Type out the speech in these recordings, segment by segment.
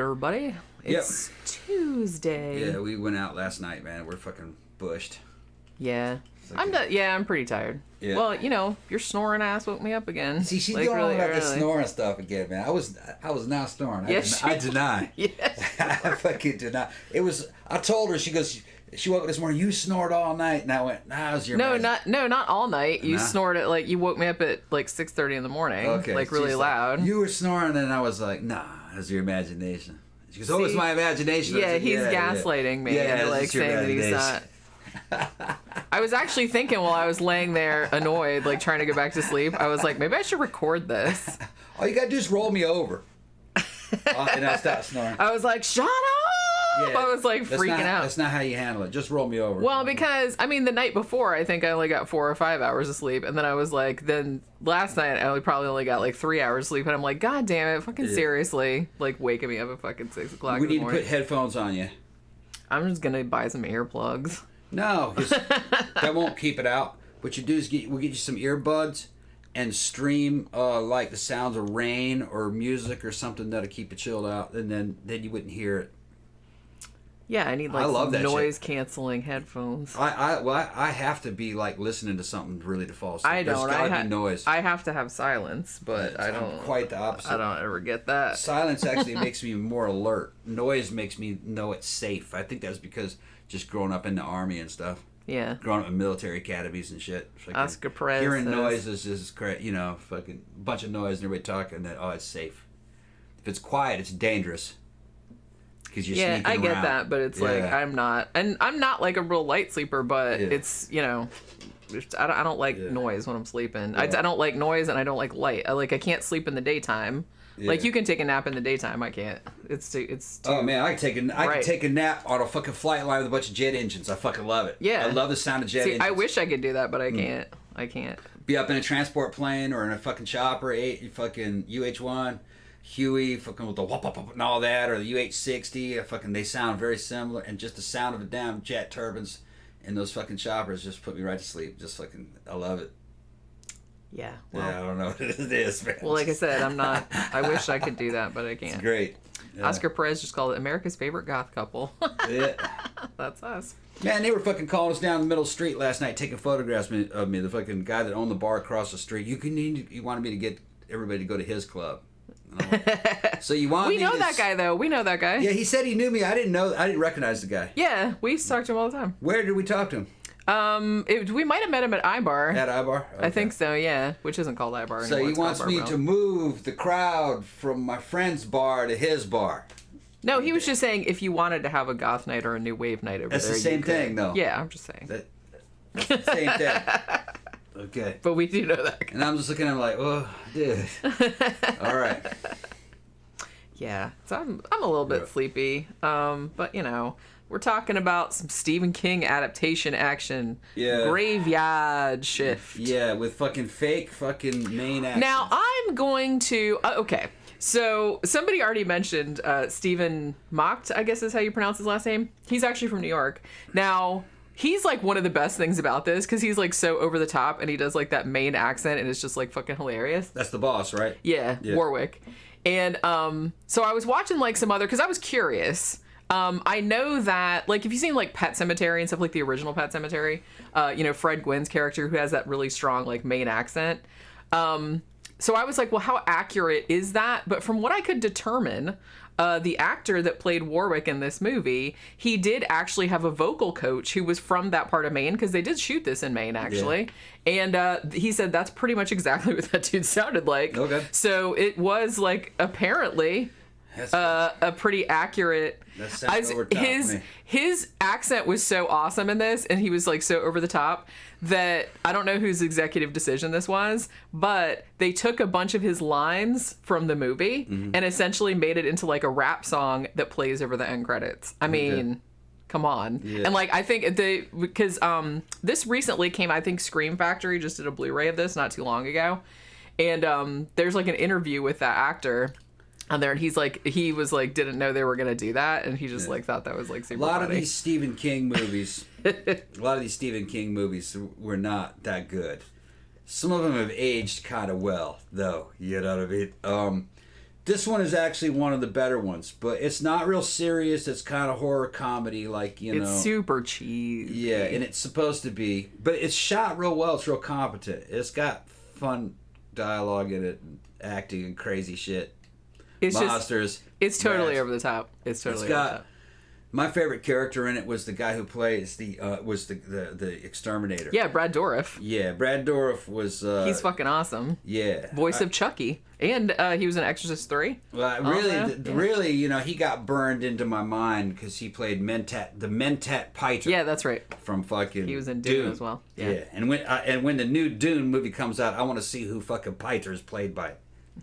everybody. It's Tuesday. Yeah, we went out last night, man. We're fucking bushed. Yeah. I'm pretty tired. Yeah. Well, your snoring ass woke me up again. See, she's going on about the snoring stuff again, man. I was not snoring. Yes, I deny. Yes. I fucking deny. I told her, she woke up this morning, you snored all night, and I went, nah, it was your not all night. You snored at you woke me up at 6:30 in the morning. Okay. Really loud. You were snoring, and I was like, nah, it was your imagination. She goes, it's my imagination. Yeah, he's gaslighting me. Yeah, saying that he's not. I was actually thinking while I was laying there annoyed, trying to go back to sleep, I was like, maybe I should record this. All you gotta do is roll me over. And I stopped snoring. I was like, shut up! Yeah, I was freaking out. That's not how you handle it. Just roll me over. Well, because, the night before, I think I only got 4 or 5 hours of sleep. And then I was then last night, I probably only got 3 hours sleep. And I'm like, God damn it, fucking seriously. Waking me up at fucking 6 o'clock in the morning. We need to put headphones on you. I'm just going to buy some earplugs. No, because that won't keep it out. What you do is we'll get you some earbuds and stream the sounds of rain or music or something that'll keep it chilled out. And then you wouldn't hear it. Yeah, I need some noise canceling headphones. I have to be listening to something really to fall asleep. I don't. There's gotta be noise. I have to have silence, but I don't. I'm quite the opposite. I don't ever get that. Silence actually makes me more alert. Noise makes me know it's safe. I think that's because just growing up in the army and stuff. Yeah. Growing up in military academies and shit. Oscar Perez. Hearing noise is just fucking bunch of noise and everybody talking. That it's safe. If it's quiet, it's dangerous. Yeah, I get that, but it's I'm not a real light sleeper, but it's I don't like noise when I'm sleeping. Yeah. I don't like noise and I don't like light. I can't sleep in the daytime. Yeah. You can take a nap in the daytime. I can't. It's too. Oh man, I can take a nap on a fucking flight line with a bunch of jet engines. I fucking love it. Yeah, I love the sound of jet engines. I wish I could do that, but I can't. I can't. Be up in a transport plane or in a fucking chopper, fucking UH-1. Huey, fucking with the whoop and all that, or the UH-60, fucking they sound very similar, and just the sound of the damn jet turbines in those fucking choppers just put me right to sleep. Just fucking, I love it. Yeah. Well, I don't know what it is, man. Well, like I said, I'm not. I wish I could do that, but I can't. It's great. Yeah. Oscar Perez just called it America's favorite goth couple. Yeah. That's us. Man, they were fucking calling us down the middle of the street last night, taking photographs of me. The fucking guy that owned the bar across the street. You wanted me to get everybody to go to his club. So you want? We know that guy though. We know that guy. Yeah, he said he knew me. I didn't recognize the guy. Yeah, we used to talk to him all the time. Where did we talk to him? We might have met him at iBar. At iBar? Okay. I think so. Yeah, which isn't called iBar anymore. So he wants me to move the crowd from my friend's bar to his bar. No, he was just saying if you wanted to have a goth night or a new wave night over That's there. That's the same thing, though. Yeah, I'm just saying. That's the same thing. Okay. But we do know that guy. And I'm just looking at him like, oh, dude. All right. Yeah, so I'm a little bit sleepy, but we're talking about some Stephen King adaptation action. Yeah. Graveyard Shift. Yeah, with fucking fake fucking main actors. Now I'm going to okay. So somebody already mentioned Stephen Macht, I guess is how you pronounce his last name. He's actually from New York. Now he's one of the best things about this because he's so over the top and he does that main accent and it's just fucking hilarious. That's the boss, right? Yeah. Warwick. And so I was watching some other because I was curious. I know that if you've seen Pet Sematary and stuff the original Pet Sematary, Fred Gwynne's character who has that really strong main accent. So I was well, how accurate is that? But from what I could determine, the actor that played Warwick in this movie, he did actually have a vocal coach who was from that part of Maine because they did shoot this in Maine actually. Yeah. And he said that's pretty much exactly what that dude sounded like. Okay. So it was apparently a pretty accurate. That sounds over top his accent was so awesome in this, and he was so over the top that I don't know whose executive decision this was, but they took a bunch of his lines from the movie and essentially made it into a rap song that plays over the end credits. I mean, come on. Yeah. And I think because this recently came, I think Scream Factory just did a Blu-ray of this not too long ago, and there's an interview with that actor on there, and he was didn't know they were gonna do that, and he just thought that was super a lot funny. Of these Stephen King movies were not that good. Some of them have aged kind of well, though. You know what I mean? This one is actually one of the better ones, but it's not real serious. It's kind of horror comedy, like, you know. It's super cheesy. Yeah, and it's supposed to be. But it's shot real well. It's real competent. It's got fun dialogue in it, and acting and crazy shit. It's monsters. It's totally over the top. It's totally over the top. My favorite character in it was the guy who plays the exterminator. Yeah, Brad Dourif. Yeah, Brad Dourif was. He's fucking awesome. Yeah, voice of Chucky, and he was in Exorcist 3. Well, really, you know, he got burned into my mind because he played the Mentat Piter. Yeah, that's right. From fucking. He was in Dune as well. Yeah, and when the new Dune movie comes out, I want to see who fucking Piter is played by.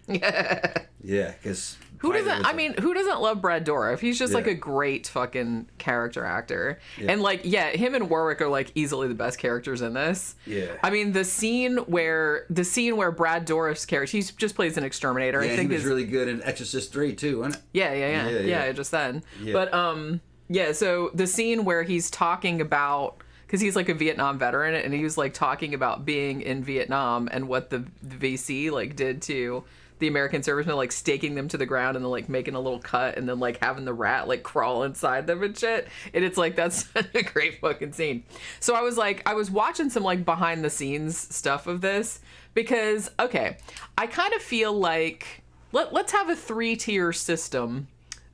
Yeah, because. Who doesn't love Brad Dourif? He's just like a great fucking character actor. Yeah. And like, him and Warwick are like easily the best characters in this. Yeah. I mean, the scene where Brad Dourif's character, he just plays an exterminator. Yeah, I think he was really good in Exorcist 3 too, wasn't it? Yeah, just then. Yeah. But so the scene where he's talking about, because he's like a Vietnam veteran, and he was like talking about being in Vietnam and what the VC like did to the American servicemen, like staking them to the ground and then like making a little cut and then like having the rat like crawl inside them and shit. And it's like, that's such a great fucking scene. So I was watching some like behind the scenes stuff of this because, okay, I kind of feel like let's have a 3-tier system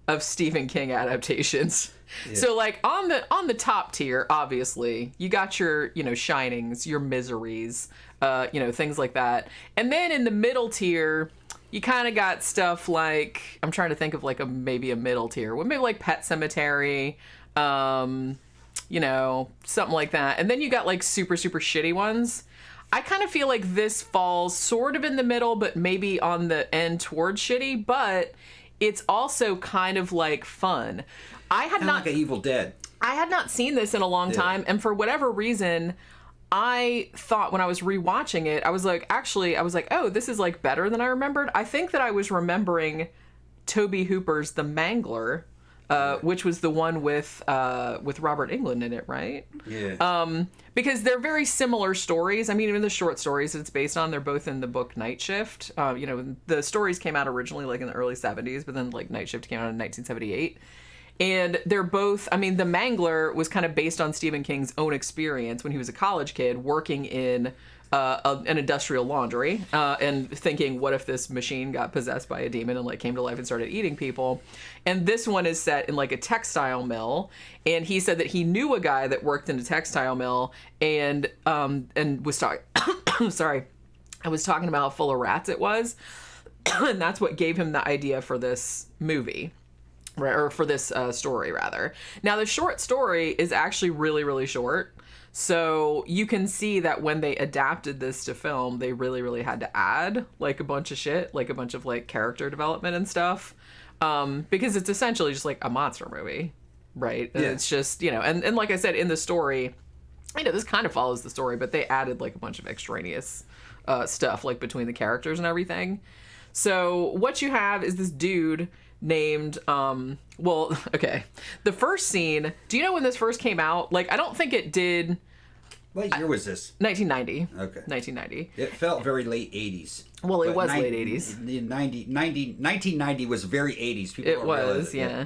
of Stephen King adaptations. Yeah. So like on the top tier, obviously you got your, you know, Shinings, your Miseries, you know, things like that. And then in the middle tier, you kind of got stuff like, I'm trying to think of like maybe a middle tier. Well, maybe like Pet Sematary, you know, something like that. And then you got like super, super shitty ones. I kind of feel like this falls sort of in the middle, but maybe on the end towards shitty, but it's also kind of like fun. I had not like an Evil Dead. I had not seen this in a long time, and for whatever reason, I thought when I was rewatching it, I was like, oh, this is like better than I remembered. I think that I was remembering Tobe Hooper's The Mangler, which was the one with Robert Englund in it, right? Yeah. Because they're very similar stories. I mean, even the short stories it's based on, they're both in the book Night Shift. You know, the stories came out originally like in the early 70s, but then like Night Shift came out in 1978. And they're both, I mean, The Mangler was kind of based on Stephen King's own experience when he was a college kid working in an industrial laundry and thinking, what if this machine got possessed by a demon and like came to life and started eating people? And this one is set in like a textile mill. And he said that he knew a guy that worked in a textile mill and was talking, sorry, I was talking about how full of rats it was. And that's what gave him the idea for this movie. Right, or for this story, rather. Now, the short story is actually really, really short. So you can see that when they adapted this to film, they really, really had to add, like, a bunch of shit. Like, a bunch of, like, character development and stuff. Because it's essentially just, like, a monster movie. Right? And it's just, you know... And like I said, in the story... You know, this kind of follows the story, but they added, like, a bunch of extraneous stuff, like, between the characters and everything. So what you have is this dude... named the first scene, do you know when this first came out? Like, I don't think it did. What year was this? 1990. Okay. 1990. It felt very late 80s. Well, it was late 80s. 1990 was very 80s. People it was, yeah.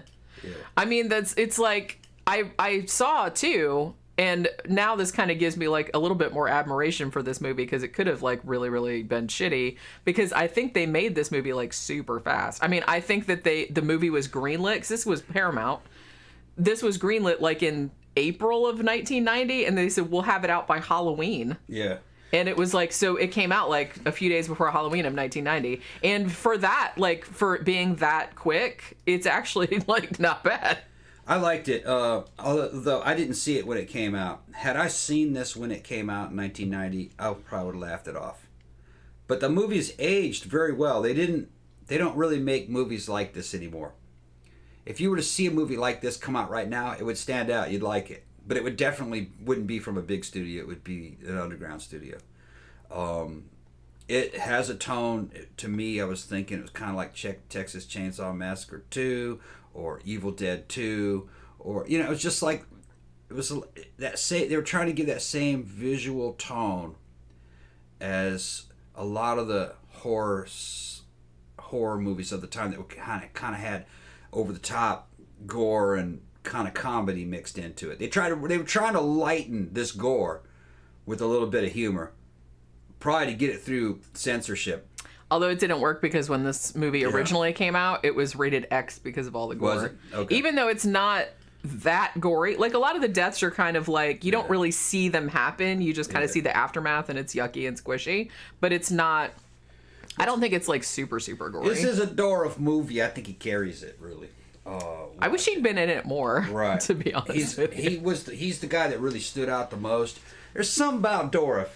I mean, it's like, I saw too, and now this kind of gives me like a little bit more admiration for this movie because it could have like really, really been shitty because I think they made this movie like super fast. I mean, I think that the movie was greenlit because this was Paramount. This was greenlit like in April of 1990, and they said we'll have it out by Halloween. Yeah. And it was like, so it came out like a few days before Halloween of 1990. And for that, like for it being that quick, it's actually like not bad. I liked it, although I didn't see it when it came out. Had I seen this when it came out in 1990, I probably would have laughed it off. But the movie's aged very well. They don't really make movies like this anymore. If you were to see a movie like this come out right now, it would stand out. You'd like it. But it wouldn't be from a big studio. It would be an underground studio. It has a tone, to me, I was thinking it was kind of like Texas Chainsaw Massacre 2, or Evil Dead 2, or, you know, it was just like, it was they were trying to give that same visual tone as a lot of the horror horror movies of the time that kind of had over the top gore and kind of comedy mixed into it. They were trying to lighten this gore with a little bit of humor, probably to get it through censorship. Although it didn't work because when this movie originally came out, it was rated X because of all the gore. Was it? Okay. Even though it's not that gory, like a lot of the deaths are kind of like, you don't really see them happen. You just kind of see the aftermath and it's yucky and squishy, but it's not, I don't think it's like super, super gory. This is a Dourif movie. I think he carries it really. I wish he'd been in it more, right? To be honest with you. He's the guy that really stood out the most. There's something about Dourif.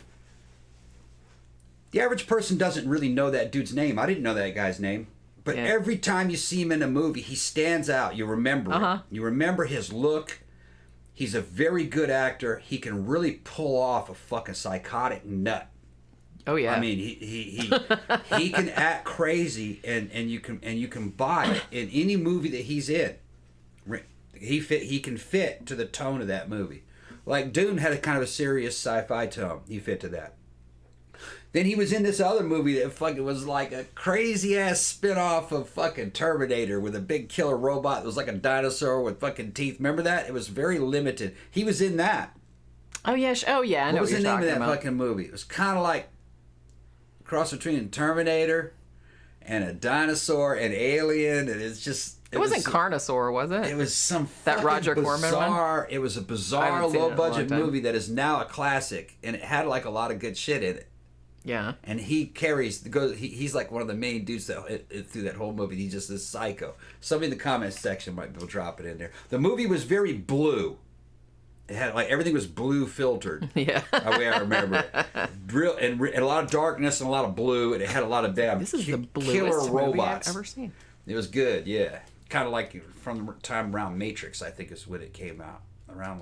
The average person doesn't really know that dude's name. I didn't know that guy's name. But every time you see him in a movie, he stands out. You remember him. You remember his look. He's a very good actor. He can really pull off a fucking psychotic nut. Oh yeah. I mean, he can act crazy, and you can buy it in any movie that he's in. He can fit to the tone of that movie. Like Dune had a kind of a serious sci-fi tone. He fit to that. Then he was in this other movie that fucking was like a crazy ass spin-off of fucking Terminator with a big killer robot that was like a dinosaur with fucking teeth. Remember that? It was very limited. He was in that. Oh yeah. I know what you're talking about. What was the name of that fucking movie? It was kind of like a cross between Terminator and a dinosaur and Alien, and it's just... It wasn't Carnosaur, was it? It was some that Roger Corman one? It was a bizarre, low-budget movie that is now a classic, and it had like a lot of good shit in it. Yeah. And he carries... He's like one of the main dudes that through that whole movie. He's just this psycho. Somebody in the comments section might be able to drop it in there. The movie was very blue. It had like everything was blue filtered. Yeah. The way I remember it. Real and a lot of darkness and a lot of blue, and it had a lot of damn this is the bluest killer robots. movie I've ever seen. It was good, yeah. Kind of like from the time around Matrix, I think is when it came out. Around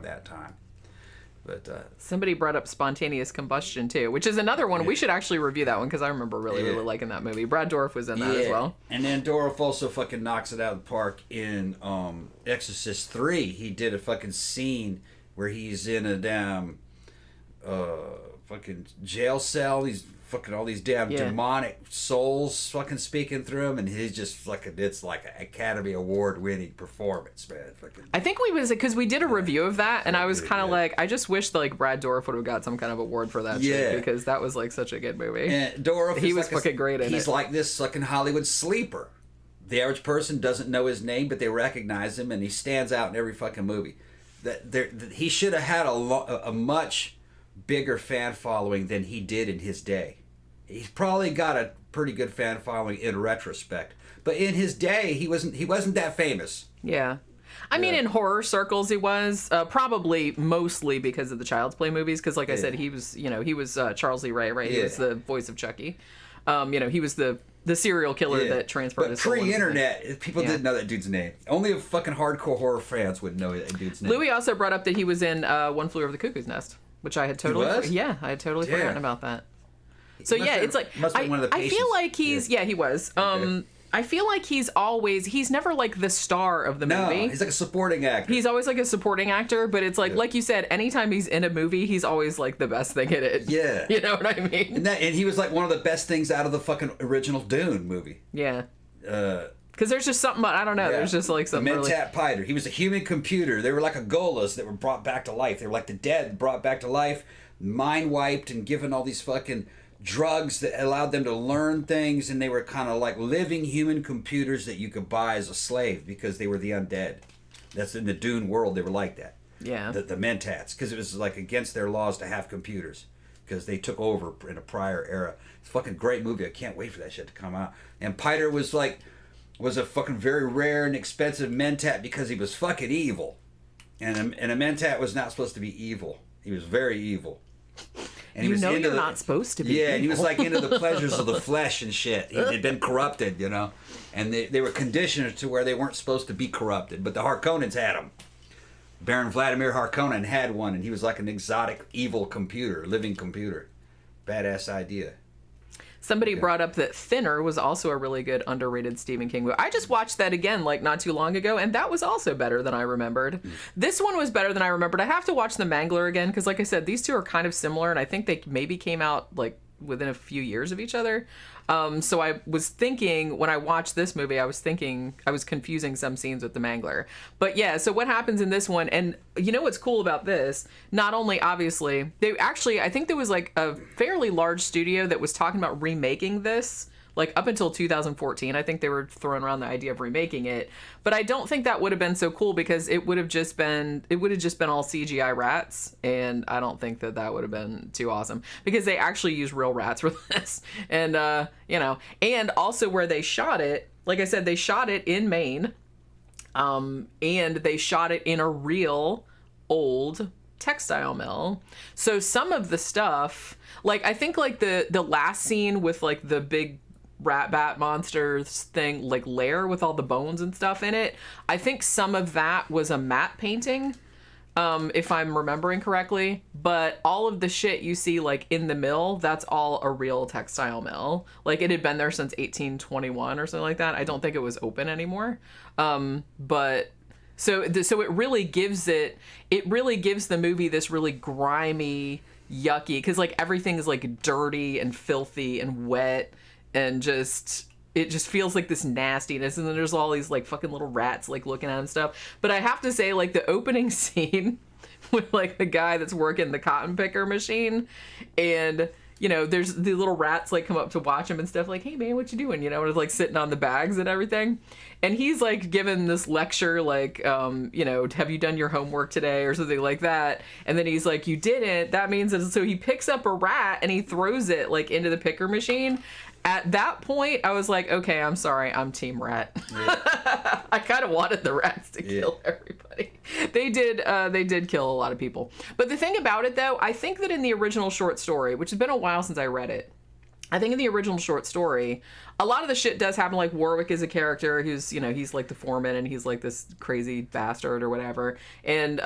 that time. But somebody brought up Spontaneous Combustion too, which is another one. We should actually review that one because I remember really liking that movie. Brad Dourif was in that as well. And then Dourif also fucking knocks it out of the park in Exorcist 3. He did a fucking scene where he's in a damn fucking jail cell. He's fucking all these damn demonic souls fucking speaking through him, and he's just fucking, it's like an Academy Award winning performance, man. Fucking, I think because we did a review of that, and I was kind of like, I just wish like Brad Dourif would have got some kind of award for that shit, because that was like such a good movie. And Dourif, he was fucking great in it. He's like this fucking Hollywood sleeper. The average person doesn't know his name, but they recognize him, and he stands out in every fucking movie. He should have had a much bigger fan following than he did in his day. He's probably got a pretty good fan following in retrospect, but in his day, he wasn't that famous. Yeah. I mean, in horror circles, he was probably mostly because of the Child's Play movies. Because, like I said, he was Charles Lee Ray, right? He was the voice of Chucky. He was the serial killer that transferred his soul. Pre-internet, people didn't know that dude's name. Only fucking hardcore horror fans would know that dude's name. Louis also brought up that he was in One Flew Over the Cuckoo's Nest, which I had totally I had totally forgotten about that. So it's like I feel like he's he was. Okay. I feel like he's never like the star of the movie. No, he's like a supporting actor. He's always like a supporting actor, but it's like you said, anytime he's in a movie, he's always like the best thing in it. Yeah. You know what I mean? And he was like one of the best things out of the fucking original Dune movie. Yeah. Because there's just something, I don't know, there's just like something Mentat Piter. He was a human computer. They were like Agolas that were brought back to life. They were like the dead brought back to life, mind wiped and given all these fucking drugs that allowed them to learn things, and they were kind of like living human computers that you could buy as a slave because they were the undead. That's in the Dune world. They were like that. Yeah. The Mentats, because it was like against their laws to have computers because they took over in a prior era. It's a fucking great movie. I can't wait for that shit to come out. And Piter was a fucking very rare and expensive Mentat because he was fucking evil. And a Mentat was not supposed to be evil. He was very evil. And you're not supposed to be. Yeah, and he was like into the pleasures of the flesh and shit. He'd been corrupted, and they were conditioned to where they weren't supposed to be corrupted. But the Harkonnens had them. Baron Vladimir Harkonnen had one, and he was like an exotic, evil computer, living computer. Badass idea. Somebody brought up that Thinner was also a really good underrated Stephen King movie. I just watched that again like not too long ago, and that was also better than I remembered. This one was better than I remembered. I have to watch The Mangler again because, like I said, these two are kind of similar, and I think they maybe came out like within a few years of each other. So I was thinking, when I watched this movie, I was confusing some scenes with The Mangler. But yeah, so what happens in this one, and you know what's cool about this? Not only, obviously, I think there was like a fairly large studio that was talking about remaking this. Like, up until 2014, I think they were throwing around the idea of remaking it. But I don't think that would have been so cool, because it would have just been all CGI rats. And I don't think that would have been too awesome, because they actually use real rats for this. And, and also where they shot it, like I said, they shot it in Maine. And they shot it in a real old textile mill. So some of the stuff, like, I think like the last scene with like the big rat bat monsters thing, like lair with all the bones and stuff in it, I think some of that was a matte painting, if I'm remembering correctly. But all of the shit you see like in the mill, that's all a real textile mill. Like, it had been there since 1821 or something like that. I don't think it was open anymore. But so it really gives the movie this really grimy, yucky, because like everything is like dirty and filthy and wet, and it just feels like this nastiness. And then there's all these like fucking little rats like looking at him and stuff. But I have to say, like, the opening scene with like the guy that's working the cotton picker machine, and you know, there's the little rats like come up to watch him and stuff, like, hey man, what you doing? You know, and like sitting on the bags and everything. And he's like giving this lecture, like, have you done your homework today or something like that? And then he's like, you didn't. That means that. So he picks up a rat and he throws it like into the picker machine. At that point, I was like, okay, I'm sorry, I'm Team Rat. Yeah. I kind of wanted the rats to kill everybody. They did kill a lot of people. But the thing about it, though, I think that in the original short story, which has been a while since I read it, I think in the original short story, a lot of the shit does happen. Like, Warwick is a character who's, he's like the foreman, and he's like this crazy bastard or whatever. And,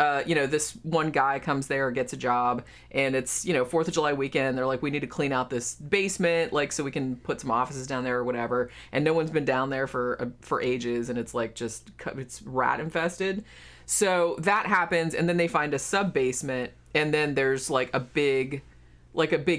this one guy comes there, gets a job, and it's, 4th of July weekend. They're like, we need to clean out this basement, like, so we can put some offices down there or whatever. And no one's been down there for ages, and it's like it's rat infested. So that happens, and then they find a sub basement, and then there's like a big,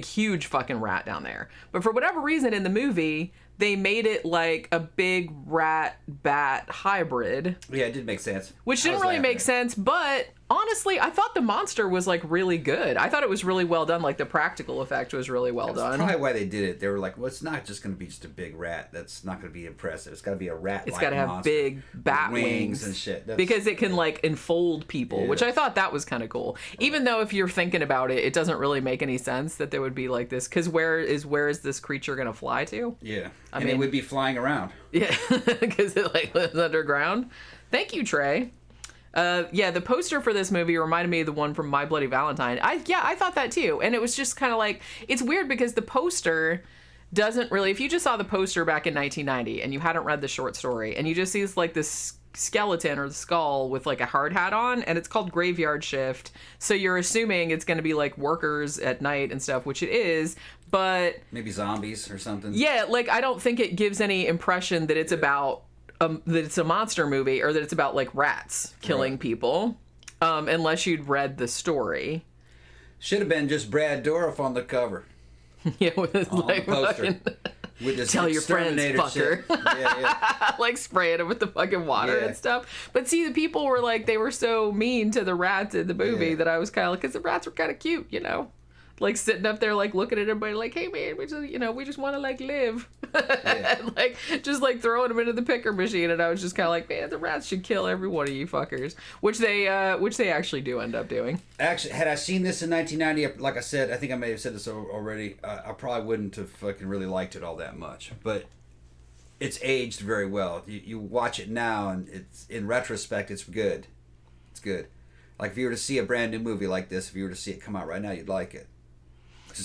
huge fucking rat down there. But for whatever reason in the movie, they made it like a big rat bat hybrid. Yeah, it did make sense. Which didn't really make sense, but honestly, I thought the monster was like really good. I thought it was really well done. Like, the practical effect was really well done. That's probably why they did it. They were like, well, it's not just going to be just a big rat. That's not going to be impressive. It's got to be a rat. It's got to have big bat wings and shit. Because it can like enfold people, which I thought that was kind of cool. Even though if you're thinking about it, it doesn't really make any sense that there would be like this. Because where is this creature going to fly to? Yeah. I mean, it would be flying around. Yeah, because it like lives underground. Thank you, Trey. The poster for this movie reminded me of the one from My Bloody Valentine. I thought that too. And it was just kind of like, it's weird because the poster doesn't really, if you just saw the poster back in 1990 and you hadn't read the short story and you just see like this skeleton or the skull with like a hard hat on, and it's called Graveyard Shift. So you're assuming it's going to be like workers at night and stuff, which it is, but maybe zombies or something. Yeah, like I don't think it gives any impression that it's about that it's a monster movie or that it's about like rats killing people, unless you'd read the story. Should have been just Brad Dourif on the cover. Yeah, with his like the poster. fucking, with this tell your friends, fucker. Yeah. Like spraying them with the fucking water and stuff. But see, the people were like, they were so mean to the rats in the movie that I was kind of like, because the rats were kind of cute, like sitting up there, like looking at everybody, like, "Hey man, we just want to like live," and, like just like throwing them into the picker machine. And I was just kind of like, "Man, the rats should kill every one of you fuckers," which they actually do end up doing. Actually, had I seen this in 1990, like I said, I think I may have said this already. I probably wouldn't have fucking really liked it all that much, but it's aged very well. You watch it now, and it's in retrospect, it's good. It's good. Like if you were to see a brand new movie like this, if you were to see it come out right now, you'd like it.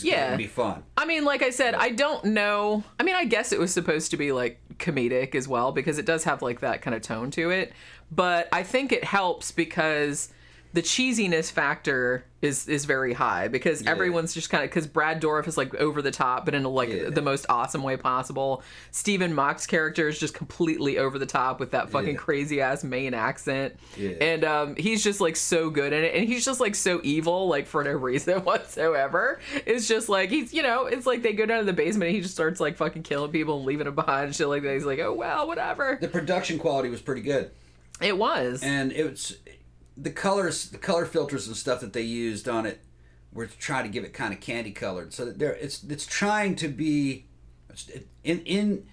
Yeah, it'd be fun. I mean, like I said, I don't know. I mean, I guess it was supposed to be like comedic as well because it does have like that kind of tone to it. But I think it helps because the cheesiness factor is very high because everyone's just kind of, because Brad Dourif is like over the top, but in the most awesome way possible. Stephen Mock's character is just completely over the top with that fucking crazy ass Maine accent, and he's just like so good in it, and he's just like so evil, like for no reason whatsoever. It's just like he's, it's like they go down to the basement and he just starts like fucking killing people and leaving them behind and shit like that. He's like, oh well, whatever. The production quality was pretty good. It was, and it's. The color filters and stuff that they used on it were trying to give it kind of candy colored. So that it's trying to be in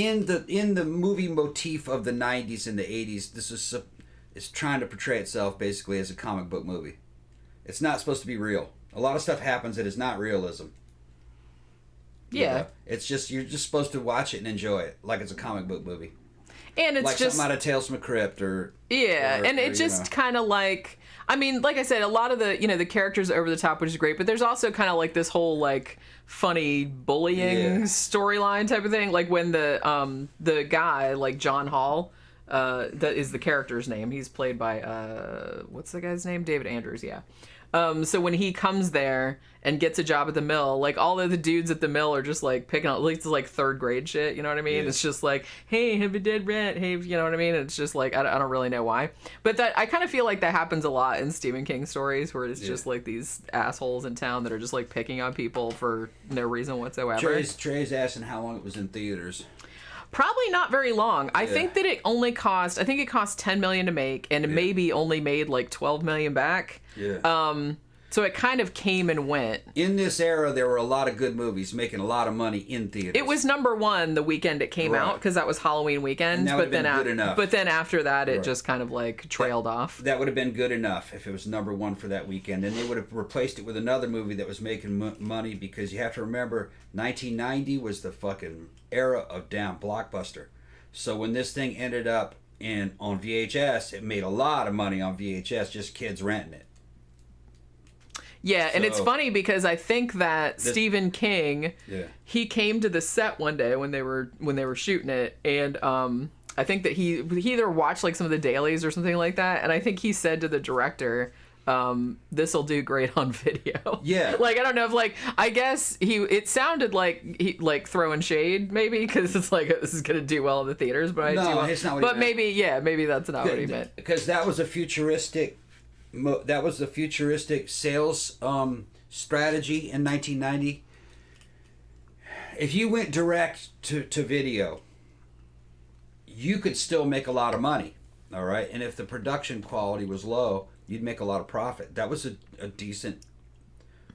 the movie motif of the 90s and the 80s. It's trying to portray itself basically as a comic book movie. It's not supposed to be real. A lot of stuff happens that is not realism. Yeah. It's just, you're just supposed to watch it and enjoy it like it's a comic book movie. And it's like just something out of Tales from the Crypt just kind of like, I mean, like I said, a lot of the, the characters are over the top, which is great, but there's also kind of like this whole like funny bullying storyline type of thing. Like when the guy, like John Hall, that is the character's name. He's played by, what's the guy's name? David Andrews. Yeah. So when he comes there and gets a job at the mill, like all of the dudes at the mill are just like picking up, like it's like third grade shit, you know what I mean? Yeah. It's just like, hey, have a dead rat, hey, you know what I mean? It's just like, I don't really know why. But that, I kind of feel like that happens a lot in Stephen King stories where it's just like these assholes in town that are just like picking on people for no reason whatsoever. Trey's asking how long it was in theaters. Probably not very long. I think that it cost $10 million to make, and maybe only made like $12 million back. Yeah. So it kind of came and went. In this era, there were a lot of good movies making a lot of money in theaters. It was number one the weekend it came out because that was Halloween weekend. And that would have been good enough. But then after that, it just kind of like trailed off. That would have been good enough if it was number one for that weekend, and they would have replaced it with another movie that was making money, because you have to remember 1990 was the fucking era of damn blockbuster. So when this thing ended up on VHS, it made a lot of money on VHS, just kids renting it. Yeah, and it's funny because I think that Stephen King, he came to the set one day when they were shooting it, and I think that he either watched like some of the dailies or something like that, and I think he said to the director, this'll do great on video. Yeah. Like, I don't know if, like, I guess it sounded like he, like, throwing shade, maybe, because it's like, this is going to do well in the theaters, but it's not what he meant. But maybe that's not what he meant. Because that was a futuristic sales strategy in 1990. If you went direct to video, you could still make a lot of money, all right? And if the production quality was low, you'd make a lot of profit. That was a decent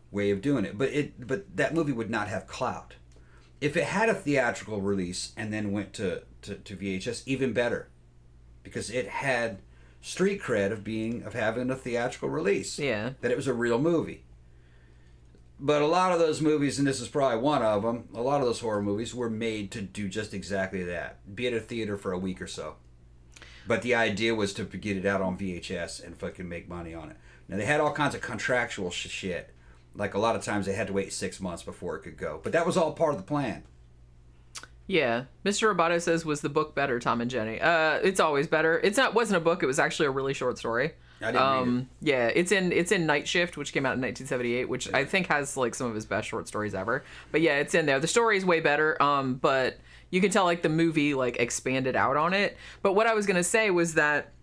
way of doing it. But that movie would not have clout. If it had a theatrical release and then went to VHS, even better, because it had street cred of having a theatrical release. Yeah. That it was a real movie. But a lot of those movies, and this is probably one of them, a lot of those horror movies were made to do just exactly that. Be at a theater for a week or so. But the idea was to get it out on VHS and fucking make money on it. Now, they had all kinds of contractual shit. Like, a lot of times they had to wait 6 months before it could go. But that was all part of the plan. Yeah. Mr. Roboto says, was the book better, Tom and Jenny? It's always better. Wasn't a book. It was actually a really short story. I didn't read it. Yeah, it's in Night Shift, which came out in 1978, which I think has, like, some of his best short stories ever. But, yeah, it's in there. The story is way better, but you can tell, like, the movie, like, expanded out on it. But what I was going to say was that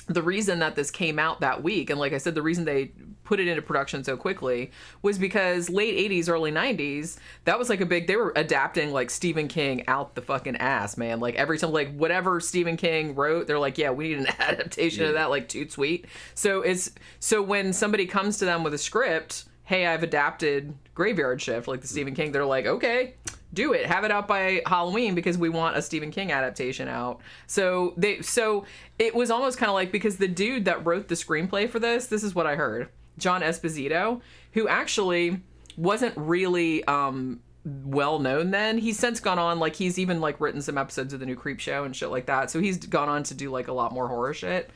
the reason that this came out that week, and like I said, the reason they put it into production so quickly, was because late 80s, early 90s, that was like they were adapting like Stephen King out the fucking ass, man. Like every time, like whatever Stephen King wrote, they're like, yeah, we need an adaptation of that, like toot sweet. So when somebody comes to them with a script, hey, I've adapted Graveyard Shift, like the Stephen King, they're like, okay, do it. Have it out by Halloween because we want a Stephen King adaptation out. So it was almost kind of like, because the dude that wrote the screenplay for this is what I heard, John Esposito, who actually wasn't really well known then. He's since gone on, like he's even like written some episodes of the new Creep Show and shit like that. So he's gone on to do like a lot more horror shit.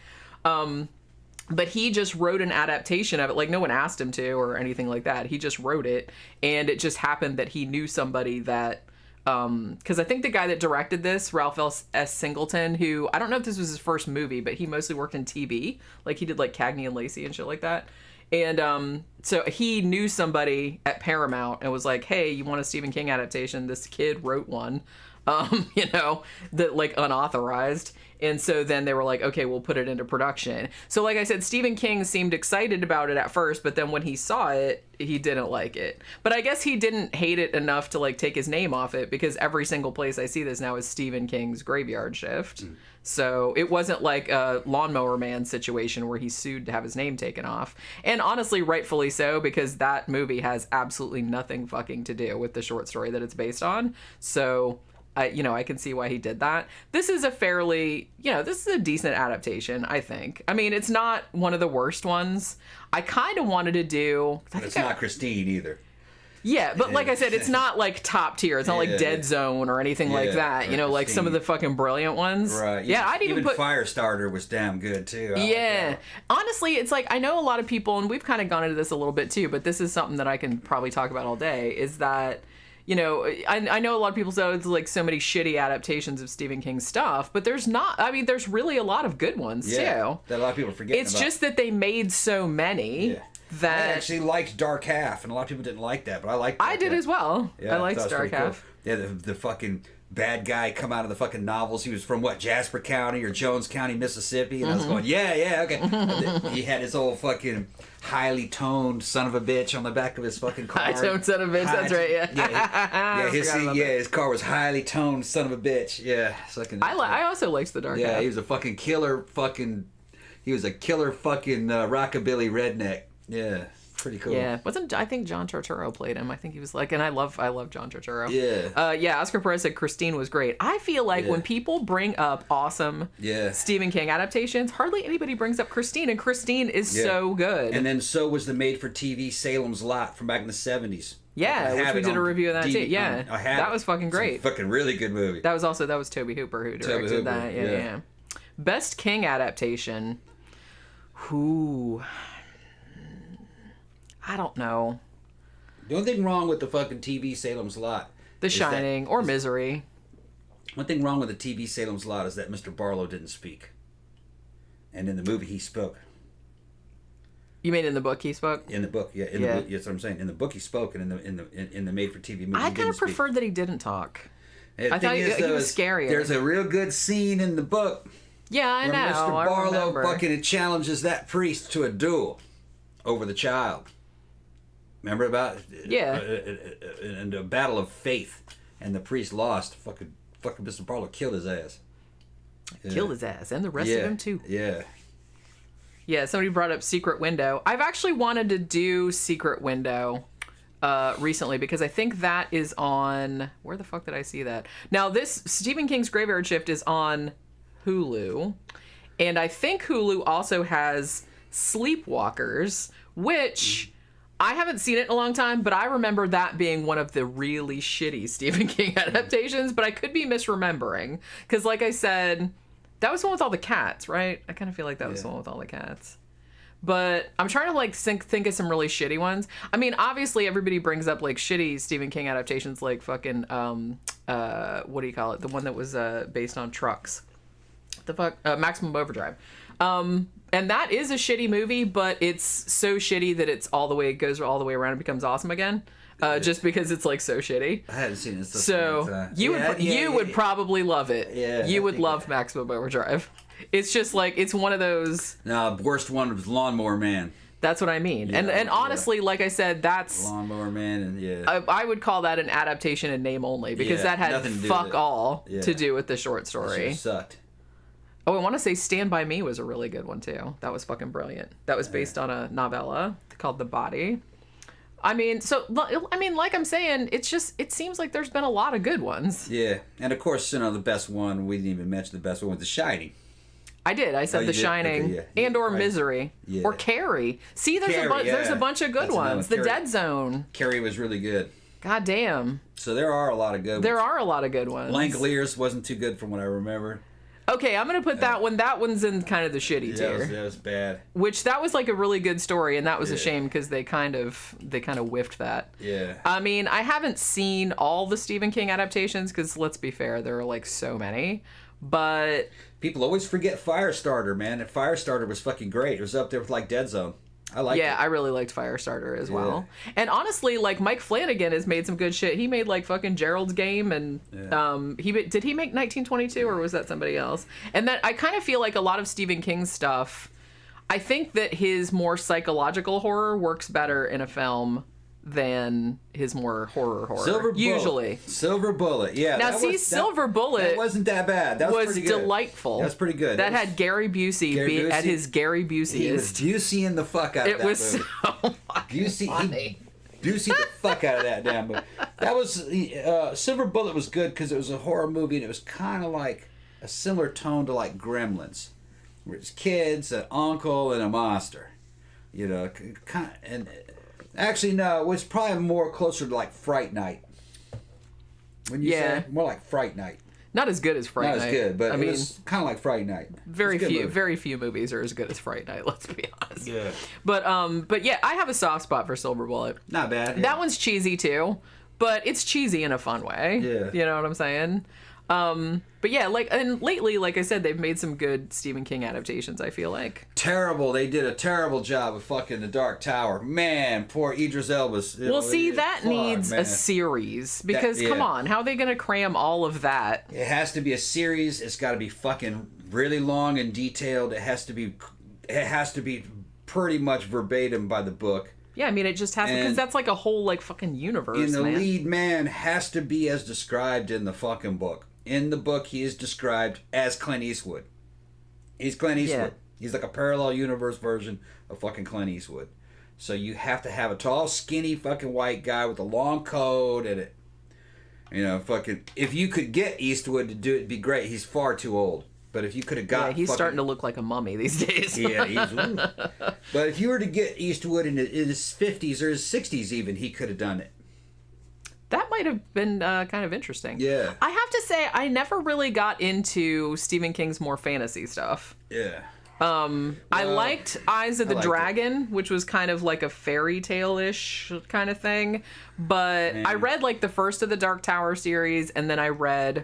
But he just wrote an adaptation of it. Like, no one asked him to or anything like that. He just wrote it. And it just happened that he knew somebody that because I think the guy that directed this, Ralph S. Singleton, who I don't know if this was his first movie, but he mostly worked in TV. Like he did like Cagney and Lacey and shit like that. And so he knew somebody at Paramount and was like, hey, you want a Stephen King adaptation? This kid wrote one, that like unauthorized. And so then they were like, okay, we'll put it into production. So like I said, Stephen King seemed excited about it at first, but then when he saw it, he didn't like it. But I guess he didn't hate it enough to like take his name off it, because every single place I see this now is Stephen King's Graveyard Shift. So it wasn't like a Lawnmower Man situation where he sued to have his name taken off. And honestly, rightfully so, because that movie has absolutely nothing fucking to do with the short story that it's based on. So I can see why he did that. This is a fairly, this is a decent adaptation, I think. I mean, it's not one of the worst ones. I kind of wanted to do... But it's not Christine either. Yeah, but like I said, it's not like top tier. It's not like Dead Zone or anything like that. Like some of the fucking brilliant ones. Right. Yeah, I'd even put... Firestarter was damn good too. Yeah. Honestly, it's like, I know a lot of people, and we've kind of gone into this a little bit too, but this is something that I can probably talk about all day, is that... I know a lot of people say it's like so many shitty adaptations of Stephen King's stuff, but there's not. I mean, there's really a lot of good ones too. That a lot of people forget. It's just that they made so many that I actually liked Dark Half, and a lot of people didn't like that, but I liked. I did as well. Yeah, I liked Dark Half. Cool. Yeah, the fucking bad guy come out of the fucking novels. He was from Jasper County or Jones County, Mississippi, and I was going, okay. He had his old fucking highly toned son of a bitch on the back of his fucking car. High toned son of a bitch, that's right, his car was highly toned son of a bitch. Yeah. I also liked the Dark Half. Yeah, he was a fucking killer fucking rockabilly redneck. Yeah. Pretty cool. Yeah, I think John Turturro played him. I think he was like, and I love John Turturro. Yeah. Oscar Perez said Christine was great. I feel like when people bring up awesome Stephen King adaptations, hardly anybody brings up Christine, and Christine is so good. And then so was the made-for-TV Salem's Lot from back in the 70s. Yeah, which we did a review of that too. Yeah, that was fucking great. It's a fucking really good movie. That was Tobe Hooper who directed that. Yeah. Best King adaptation. Who? I don't know. The only thing wrong with the fucking TV Salem's Lot... The Shining or Misery. One thing wrong with the TV Salem's Lot is that Mr. Barlow didn't speak. And in the movie, he spoke. You mean in the book he spoke? In the book, yeah. The book, that's what I'm saying. In the book, he spoke, and in the made-for-TV movie, I kind of preferred that he didn't talk. I thought he was scarier. There's a real good scene in the book. Yeah, I know. Mr. Barlow fucking challenges that priest to a duel over the child. Remember about in a battle of faith, and the priest lost. Fucking Mr. Barlow killed his ass. Killed his ass, and the rest of him too. Yeah. Somebody brought up Secret Window. I've actually wanted to do Secret Window recently, because I think that is on... Where the fuck did I see that? Now, this Stephen King's Graveyard Shift is on Hulu, and I think Hulu also has Sleepwalkers, which... I haven't seen it in a long time, but I remember that being one of the really shitty Stephen King adaptations, but I could be misremembering. Because like I said, that was the one with all the cats, right? I kind of feel like that was the one with all the cats. But I'm trying to like think of some really shitty ones. I mean, obviously everybody brings up like shitty Stephen King adaptations, like fucking, what do you call it? The one that was based on trucks. Maximum Overdrive. And that is a shitty movie, but it's so shitty that it goes all the way around and becomes awesome again. Just because it's like so shitty. I hadn't seen it. So you would probably love it. Yeah, you would love Maximum Overdrive. It's just like, it's one of those. No, worst one was Lawnmower Man. That's what I mean. And honestly, like I said, that's... Lawnmower Man, and I would call that an adaptation in name only, because that had fuck all to do with the short story. It sucked. Oh, I want to say Stand By Me was a really good one, too. That was fucking brilliant. That was based on a novella called The Body. I mean, like I'm saying, it seems like there's been a lot of good ones. Yeah. And of course, the best one, we didn't even mention the best one, was The Shining. I did. I said The Shining or Misery or Carrie. See, there's a bunch of good ones. The Dead Zone. Carrie was really good. God damn. So there are a lot of good ones. There are a lot of good ones. Langoliers wasn't too good from what I remember. Okay, I'm gonna put that one. That one's in kind of the shitty tier. That was bad. Which that was like a really good story, and that was a shame because they kind of whiffed that. Yeah. I mean, I haven't seen all the Stephen King adaptations because let's be fair, there are like so many. But people always forget Firestarter, man. And Firestarter was fucking great. It was up there with like Dead Zone. I like it. Yeah, I really liked Firestarter as well. And honestly, like Mike Flanagan has made some good shit. He made like fucking Gerald's Game, and did he make 1922 or was that somebody else? And that I kind of feel like a lot of Stephen King's stuff. I think that his more psychological horror works better in a film than his more horror. Usually. Silver Bullet, yeah. Now Silver Bullet that wasn't that bad. That was pretty good. Delightful. That's pretty good. That had Gary Busey at his Gary Buseyest. He was Buseying the fuck out of that movie. It was so funny. Busey the fuck out of that damn movie. That was Silver Bullet was good because it was a horror movie and it was kind of like a similar tone to like Gremlins, where it's kids, an uncle, and a monster. You know, and. Actually, no. It was probably more closer to like Fright Night. When you say more like Fright Night. Not as good as Fright Night. Not as good, but I mean, it was kind of like Fright Night. Very few movies are as good as Fright Night. Let's be honest. Yeah. But yeah, I have a soft spot for Silver Bullet. Not bad. Yeah. That one's cheesy too, but it's cheesy in a fun way. Yeah. You know what I'm saying? But yeah, like, and lately, like I said, they've made some good Stephen King adaptations, I feel like. Terrible. They did a terrible job of fucking The Dark Tower. Man, poor Idris Elba's. Well, see, that needs a series. Because, come on, how are they going to cram all of that? It has to be a series. It's got to be fucking really long and detailed. It has to be pretty much verbatim by the book. Yeah, I mean, it just has to, because that's like a whole, like, fucking universe, and the lead man has to be as described in the fucking book. In the book, he is described as Clint Eastwood. He's Clint Eastwood. Yeah. He's like a parallel universe version of fucking Clint Eastwood. So you have to have a tall, skinny fucking white guy with a long coat and it. You know, fucking. If you could get Eastwood to do it, it'd be great. He's far too old. But if you could have got, he's starting to look like a mummy these days. Yeah, but if you were to get Eastwood in his 50s or his 60s, even, he could have done it. That might have been kind of interesting. Yeah. I have to say, I never really got into Stephen King's more fantasy stuff. Yeah. I liked Eyes of the Dragon, which was kind of like a fairy tale-ish kind of thing. But I read like the first of the Dark Tower series, and then I read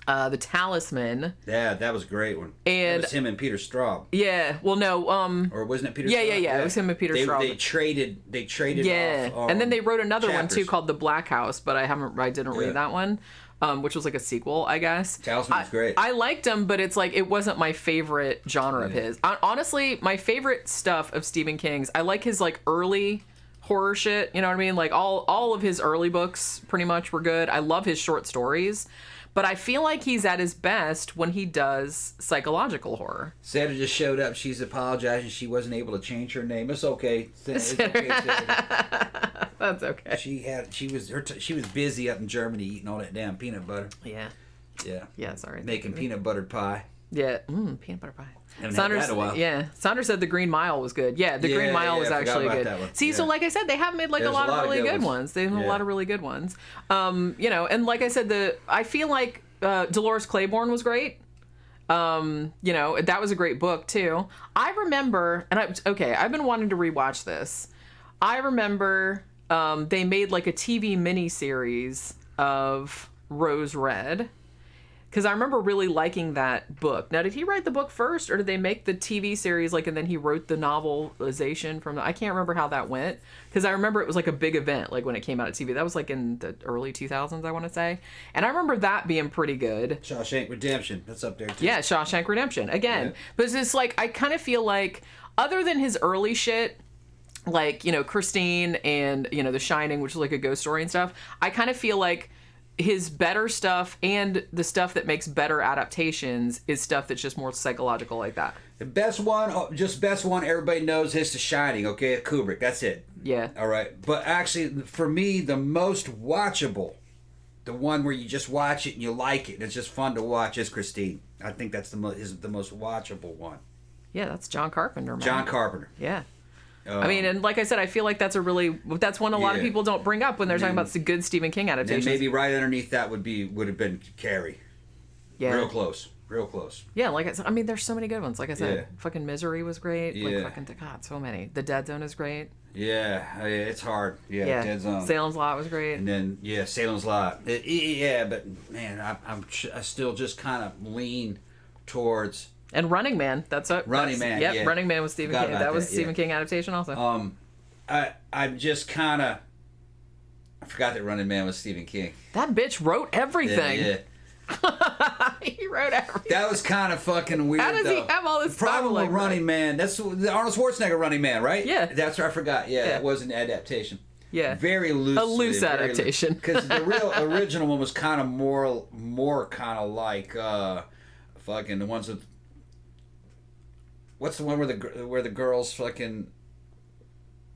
The Talisman. Yeah, that was a great one. And it was him and Peter Straub. Yeah, well, no, or wasn't it Peter Straub? Yeah, it was him and Peter Straub. They traded off, and then they wrote another chapters. one too called The Black House, but I didn't read that one. Which was like a sequel, I guess. Talisman was great. I liked him, but it's like it wasn't my favorite genre of his. Honestly, my favorite stuff of Stephen King's, I like his like early horror shit. You know what I mean? Like all of his early books pretty much were good. I love his short stories. But I feel like he's at his best when he does psychological horror. Sandra just showed up. She's apologizing. She wasn't able to change her name. It's okay. It's okay, Sandra. That's okay. She was busy up in Germany eating all that damn peanut butter. Yeah. Yeah. Sorry. Making peanut buttered pie. Yeah. Peanut butter pie. Saunders, Saunders said The Green Mile was good. Yeah, The Green Mile was actually good. See, so like I said, they have made like a lot of really good ones. They've made a lot of really good ones. You know, and like I said, I feel like Dolores Claiborne was great. You know, that was a great book too. I remember, and I've been wanting to rewatch this. I remember they made like a TV miniseries of Rose Red. Because I remember really liking that book. Now, did he write the book first, or did they make the TV series, like, and then he wrote the novelization from I can't remember how that went. Because I remember it was, like, a big event, like, when it came out on TV. That was, like, in the early 2000s, I want to say. And I remember that being pretty good. Shawshank Redemption. That's up there, too. Yeah, Shawshank Redemption. Again. Yeah. But it's just, like, I kind of feel like, other than his early shit, like, you know, Christine and, you know, The Shining, which is, like, a ghost story and stuff, I kind of feel like his better stuff and the stuff that makes better adaptations is stuff that's just more psychological like that. The best one everybody knows is The Shining, okay? Kubrick, that's it. Yeah. All right. But actually, for me, the most watchable, the one where you just watch it and you like it and it's just fun to watch is Christine. I think that's the most watchable one. Yeah, that's John Carpenter, man. John Carpenter. Yeah. I mean, and like I said, I feel like that's one a lot of people don't bring up when they're talking about the good Stephen King adaptations. And maybe right underneath that would have been Carrie. Yeah. Real close. Real close. Yeah, like I mean, there's so many good ones. Like I said, Yeah. fucking Misery was great. Yeah. Like fucking God, so many. The Dead Zone is great. Yeah, it's hard. Yeah, Dead Zone. Salem's Lot was great. And then Salem's Lot. Yeah, but man, I still just kind of lean towards And Running Man. That's what. Running Man. Yep, Yeah. Running Man was Stephen King. That was Stephen yeah. King adaptation also. I'm just kind of. I forgot that Running Man was Stephen King. That bitch wrote everything. Yeah. He wrote everything. That was kind of fucking weird. How does he have all this The problem time, with like, Running Man? That's the Arnold Schwarzenegger Running Man, right? Yeah. That's what I forgot. Yeah, that was an adaptation. Yeah. Very loose. A loose adaptation. Because the real original one was kind of more kind of like fucking the ones with. What's the one where the girls fucking.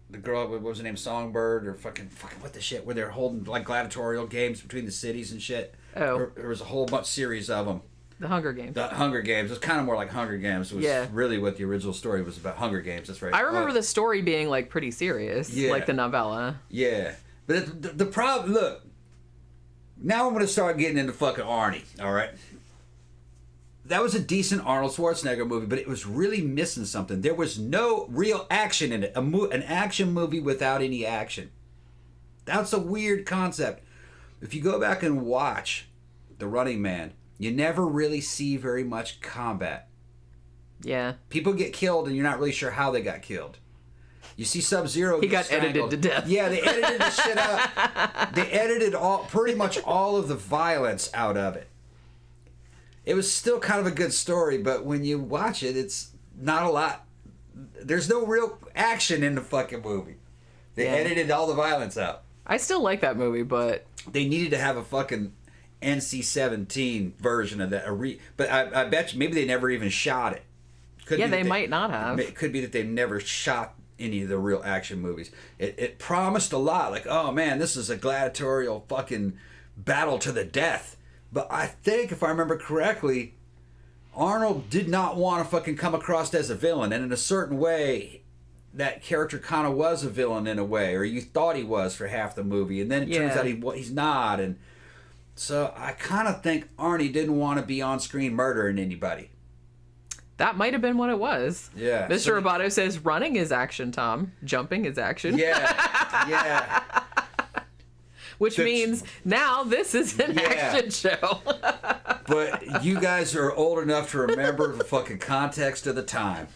The girl, what was her name? Songbird or fucking what the shit? Where they're holding like gladiatorial games between the cities and shit. Oh. There was a whole bunch series of them. The Hunger Games. The Hunger Games. It was kind of more like Hunger Games. It was really what the original story was about. Hunger Games. That's right. I remember the story being like pretty serious, like the novella. Yeah, but the problem. Look, now I'm gonna start getting into fucking Arnie. All right. That was a decent Arnold Schwarzenegger movie, but it was really missing something. There was no real action in it. An action movie without any action. That's a weird concept. If you go back and watch The Running Man, you never really see very much combat. Yeah. People get killed, and you're not really sure how they got killed. You see Sub-Zero. He got edited to death. Yeah, they edited the shit out. They edited pretty much all of the violence out of it. It was still kind of a good story, but when you watch it, it's not a lot. There's no real action in the fucking movie. They edited all the violence out. I still like that movie, but they needed to have a fucking NC-17 version of that. But I bet you maybe they never even shot it. They might not have. It could be that they've never shot any of the real action movies. It promised a lot, like, oh man, this is a gladiatorial fucking battle to the death. But I think, if I remember correctly, Arnold did not want to fucking come across as a villain. And in a certain way, that character kind of was a villain in a way. Or you thought he was for half the movie. And then it turns out he's not. And so I kind of think Arnie didn't want to be on screen murdering anybody. That might have been what it was. Yeah. Mr. Roboto says, running is action, Tom. Jumping is action. Yeah. Which means now this is an action show. But you guys are old enough to remember the fucking context of the time.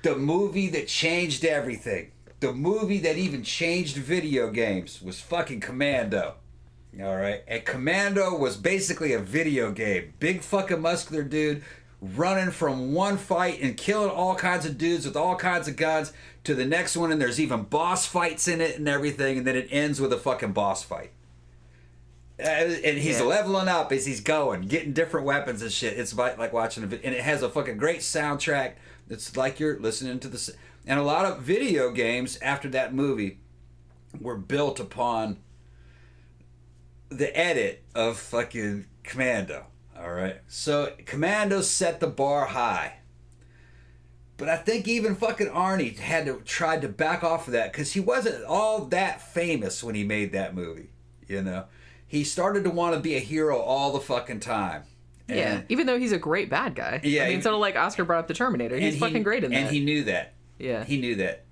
The movie that changed everything. The movie that even changed video games was fucking Commando. All right? And Commando was basically a video game. Big fucking muscular dude running from one fight and killing all kinds of dudes with all kinds of guns to the next one, and there's even boss fights in it and everything, and then it ends with a fucking boss fight. And he's leveling up as he's going, getting different weapons and shit. It's like watching a video, and it has a fucking great soundtrack. It's like you're listening to the... And a lot of video games after that movie were built upon the edit of fucking Commando. All right. So Commando set the bar high. But I think even fucking Arnie tried to back off of that because he wasn't all that famous when he made that movie. You know? He started to want to be a hero all the fucking time. And, even though he's a great bad guy. Yeah. I mean, sort of like Oscar brought up the Terminator. He's fucking great in that. And he knew that. Yeah. He knew that.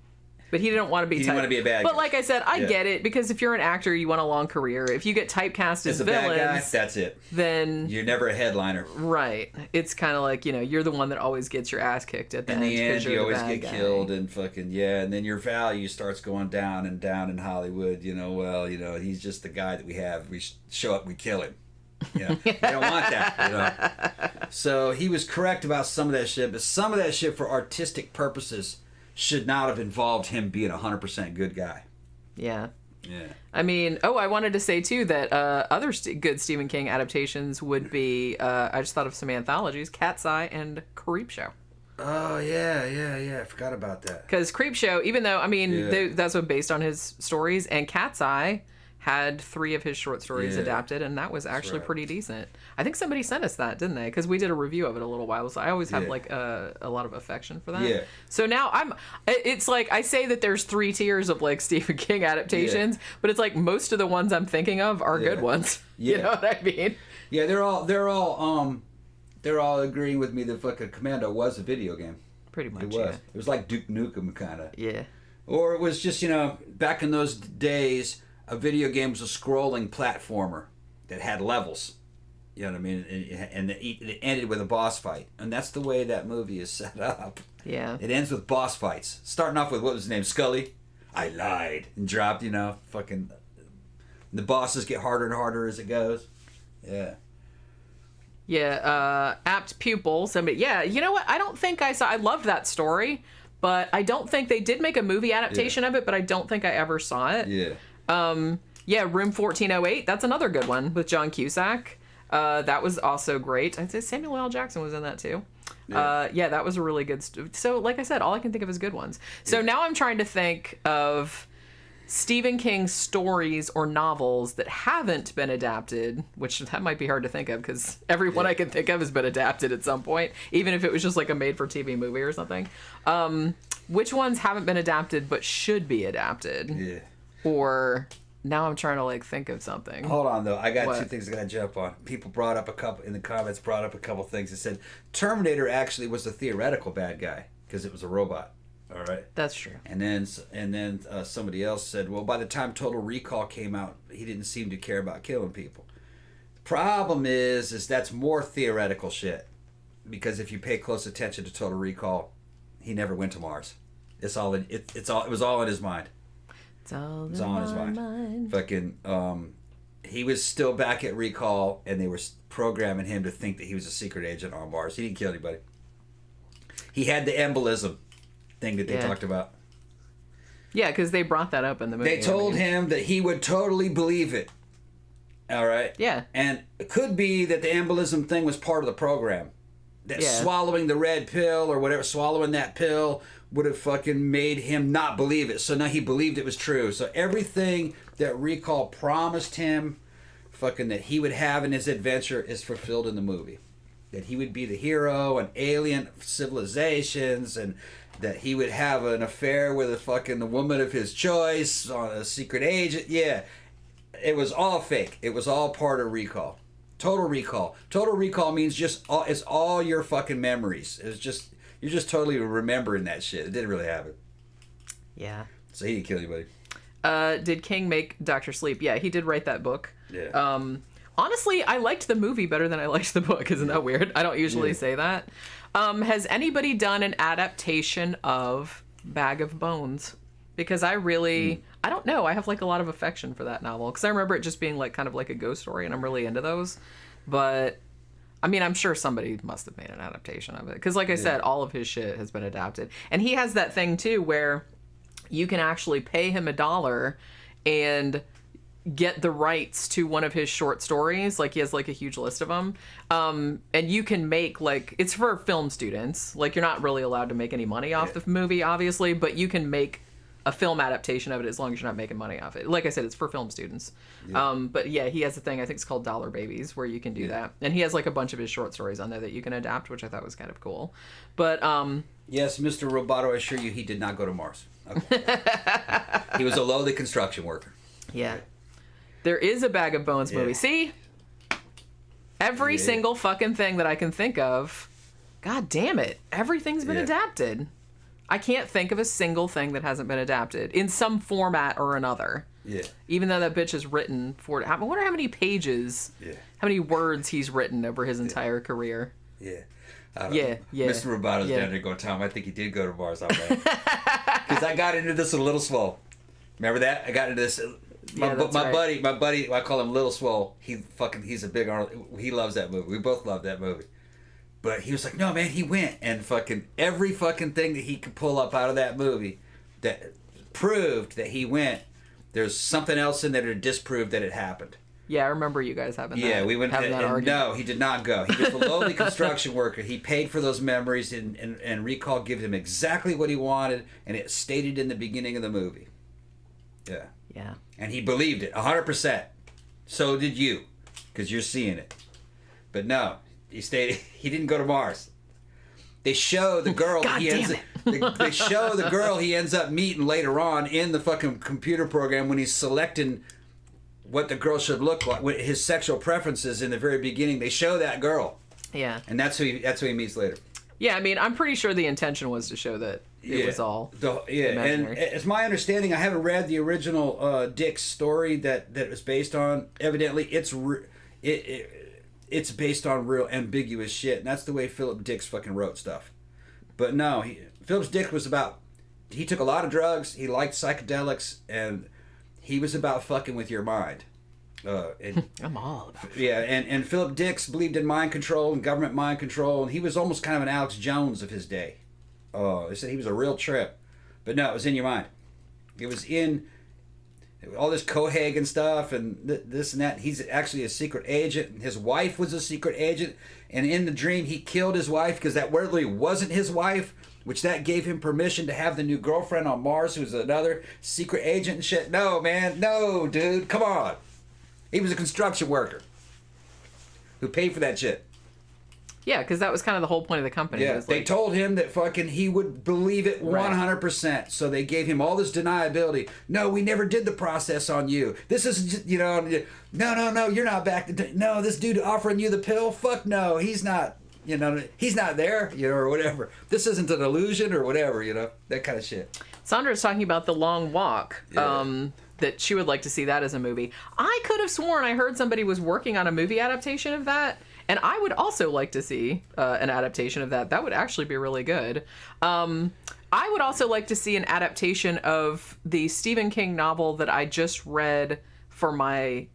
But he didn't want to be. He didn't want to be a bad guy. But like I said, I get it because if you're an actor, you want a long career. If you get typecast as a villains, bad guy, that's it. Then you're never a headliner. Right. It's kind of like, you're the one that always gets your ass kicked at the end. In the end, you always get guy. killed and fucking and then your value starts going down and down in Hollywood. He's just the guy that we have. We show up, we kill him. We don't want that. So he was correct about some of that shit, but some of that shit for artistic purposes should not have involved him being 100% good guy. Yeah. Yeah. I mean, I wanted to say too that other good Stephen King adaptations would be, I just thought of some anthologies, Cat's Eye and Creepshow. Oh, yeah. I forgot about that. Because Creepshow, even though, that's what based on his stories, and Cat's Eye had 3 of his short stories adapted, and that was actually pretty decent. I think somebody sent us that, didn't they? Because we did a review of it a little while, so I always have a lot of affection for that. Yeah. So now it's like I say that there's 3 tiers of like Stephen King adaptations, but it's like most of the ones I'm thinking of are good ones. You know what I mean? Yeah, they're all they're all agreeing with me that fucking Commando was a video game. Pretty much, It was. yeah. It was like Duke Nukem, kind of. Yeah. Or it was just, back in those days, a video game was a scrolling platformer that had levels. You know what I mean? And it ended with a boss fight. And that's the way that movie is set up. Yeah. It ends with boss fights. Starting off with, what was his name? Scully? I lied. And dropped, fucking... The bosses get harder and harder as it goes. Yeah. Yeah, apt pupil. Somebody, yeah, you know what? I don't think I loved that story, but I don't think they did make a movie adaptation of it, but I don't think I ever saw it. Yeah. Yeah, Room 1408. That's another good one with John Cusack. That was also great. I'd say Samuel L. Jackson was in that too. Yeah, that was a really good... So, like I said, all I can think of is good ones. So now I'm trying to think of Stephen King stories or novels that haven't been adapted, which that might be hard to think of because everyone I can think of has been adapted at some point, even if it was just like a made-for-TV movie or something. Which ones haven't been adapted but should be adapted? Yeah. Or now I'm trying to think of something. Hold on, though. I got What? two things I got to jump on. People brought up a couple, in the comments, brought up a couple things that said Terminator actually was the theoretical bad guy because it was a robot. All right. That's true. And then somebody else said, well, by the time Total Recall came out, he didn't seem to care about killing people. The problem is that's more theoretical shit. Because if you pay close attention to Total Recall, he never went to Mars. It was all in his mind. It's all It's all in his mind. Fucking, he was still back at Recall, and they were programming him to think that he was a secret agent on Mars. He didn't kill anybody. He had the embolism thing that they talked about. Yeah, because they brought that up in the movie. They told him that he would totally believe it. All right? Yeah. And it could be that the embolism thing was part of the program. That swallowing the red pill or whatever, swallowing that pill would have fucking made him not believe it. So now he believed it was true. So everything that Recall promised him fucking that he would have in his adventure is fulfilled in the movie. That he would be the hero and alien civilizations and that he would have an affair with the woman of his choice on a secret agent. Yeah. It was all fake. It was all part of Recall. Total Recall. Total Recall means it's all your fucking memories. It's just, you're just totally remembering that shit. It didn't really happen. Yeah. So he didn't kill anybody. Did King make Dr. Sleep? Yeah, he did write that book. Yeah. Honestly, I liked the movie better than I liked the book. Isn't that weird? I don't usually say that. Has anybody done an adaptation of Bag of Bones? Because I don't know. I have a lot of affection for that novel. Because I remember it just being kind of like a ghost story, and I'm really into those. But, I mean, I'm sure somebody must have made an adaptation of it. Because like I said, all of his shit has been adapted. And he has that thing, too, where you can actually pay him $1 and get the rights to one of his short stories. He has a huge list of them. And you can make it's for film students. You're not really allowed to make any money off the movie, obviously, but you can make a film adaptation of it as long as you're not making money off it. Like I said, it's for film students. But yeah, he has a thing, I think it's called Dollar Babies, where you can do that. And he has a bunch of his short stories on there that you can adapt, which I thought was kind of cool. But yes, Mr. Roboto, I assure you he did not go to Mars. Okay. He was a lowly construction worker. Yeah. There is a Bag of Bones movie. See? Every single fucking thing that I can think of, god damn it, everything's been adapted. I can't think of a single thing that hasn't been adapted in some format or another. Yeah. Even though that bitch is written for... I wonder how many pages, how many words he's written over his entire career. Yeah. Yeah. Mr. Roboto's down there going, Tom, I think he did go to Mars. Because I got into this with Little Swole. Remember that? I got into this... My buddy, I call him Little Swole. He's a big Arnold. He loves that movie. We both love that movie. But he was like, no, man, he went. And every fucking thing that he could pull up out of that movie that proved that he went, there's something else in there to disprove that it happened. Yeah, I remember you guys having that. Yeah, we went having that argument. No, he did not go. He was a lowly construction worker. He paid for those memories, and Recall gave him exactly what he wanted, and it stated in the beginning of the movie. Yeah. Yeah. And he believed it 100%. So did you, because you're seeing it. But no, he didn't go to Mars. They show the girl they show the girl he ends up meeting later on in the fucking computer program when he's selecting what the girl should look like, his sexual preferences in the very beginning. They show that girl. Yeah. And that's who he meets later. Yeah, I mean, I'm pretty sure the intention was to show that it was all imaginary. And it's my understanding, I haven't read the original Dick's story that it was based on. Evidently, it's based on real ambiguous shit, and that's the way Philip Dick fucking wrote stuff. But no, Philip Dick was about, he took a lot of drugs, he liked psychedelics, and he was about fucking with your mind. I'm all about it. Yeah, and Philip Dix believed in mind control and government mind control, and he was almost kind of an Alex Jones of his day. They said he was a real trip. But no, it was in your mind. It was in all this Cohagen stuff and this and that. He's actually a secret agent, and his wife was a secret agent, and in the dream he killed his wife because that weirdly wasn't his wife, which that gave him permission to have the new girlfriend on Mars who's another secret agent and shit. No, man. No, dude. Come on. He was a construction worker who paid for that shit. Yeah, because that was kind of the whole point of the company. Yeah, they told him that fucking he would believe it 100%. So they gave him all this deniability. No, we never did the process on you. This is, just, no, you're not back. No, this dude offering you the pill, fuck no, he's not, he's not there, or whatever. This isn't an illusion or whatever, that kind of shit. Sandra's talking about The Long Walk. Yeah. That she would like to see that as a movie. I could have sworn I heard somebody was working on a movie adaptation of that, and I would also like to see an adaptation of that. That would actually be really good. I would also like to see an adaptation of the Stephen King novel that I just read for my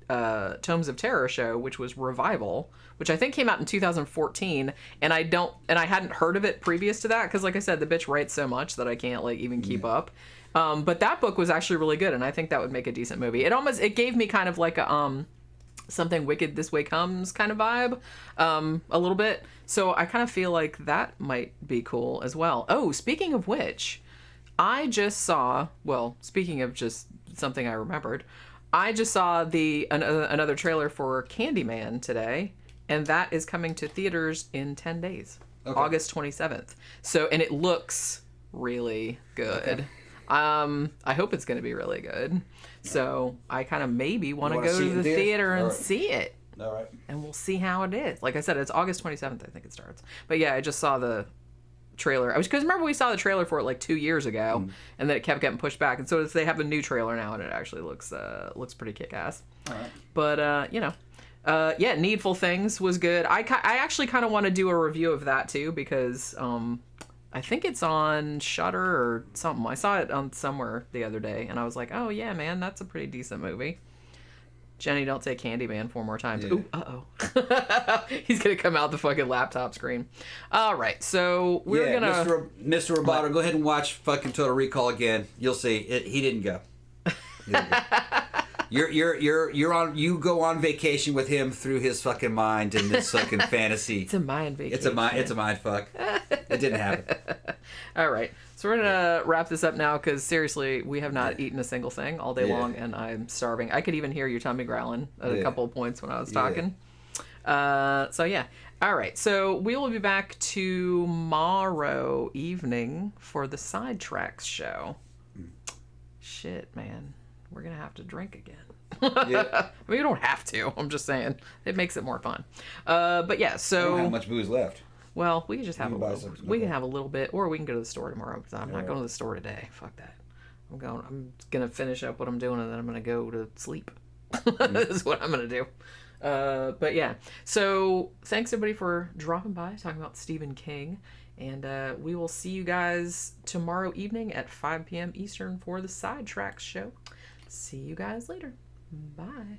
Tomes of Terror show, which was Revival, which I think came out in 2014, and I hadn't heard of it previous to that, because like I said, the bitch writes so much that I can't even keep up. But that book was actually really good, and I think that would make a decent movie. It gave me kind of like a Something Wicked This Way Comes kind of vibe, a little bit. So I kind of feel like that might be cool as well. Oh, speaking of which, I just saw, speaking of just something I remembered, I just saw another trailer for Candyman today, and that is coming to theaters in 10 days, okay. August 27th. So, and it looks really good. Okay. I hope it's going to be really good. So I kind of maybe want to go to the theater and see it. All right. And we'll see how it is. Like I said, it's August 27th, I think it starts. But yeah, I just saw the trailer. Because remember we saw the trailer for it like 2 years ago, and then it kept getting pushed back. And so they have a new trailer now, and it actually looks pretty kick-ass. All right. But, Needful Things was good. I actually kind of want to do a review of that, too, because I think it's on Shudder or something. I saw it on somewhere the other day, and I was like, oh, yeah, man, that's a pretty decent movie. Jenny, don't say Candyman 4 more times. Yeah. Ooh, uh-oh. He's going to come out the fucking laptop screen. All right, so we're going to... Mr. Roboto, go ahead and watch fucking Total Recall again. You'll see. He didn't go. You go on vacation with him through his fucking mind in this fucking fantasy. It's a mind vacation. It's a mind fuck. It didn't happen. All right. So we're going to wrap this up now because seriously, we have not eaten a single thing all day long and I'm starving. I could even hear your tummy growling at a couple of points when I was talking. So yeah. All right. So we will be back tomorrow evening for the Sidetracks show. Shit, man. We're going to have to drink again. Yeah. I mean, you don't have to. I'm just saying. It makes it more fun. But yeah, so... I don't have much booze left. Well, we can just have a little. We can have a little bit, or we can go to the store tomorrow, because I'm not going to the store today. Fuck that. I'm going to finish up what I'm doing, and then I'm going to go to sleep. This is what I'm going to do. But yeah. So thanks, everybody, for dropping by, talking about Stephen King. And we will see you guys tomorrow evening at 5 p.m. Eastern for the Sidetracks show. See you guys later. Bye.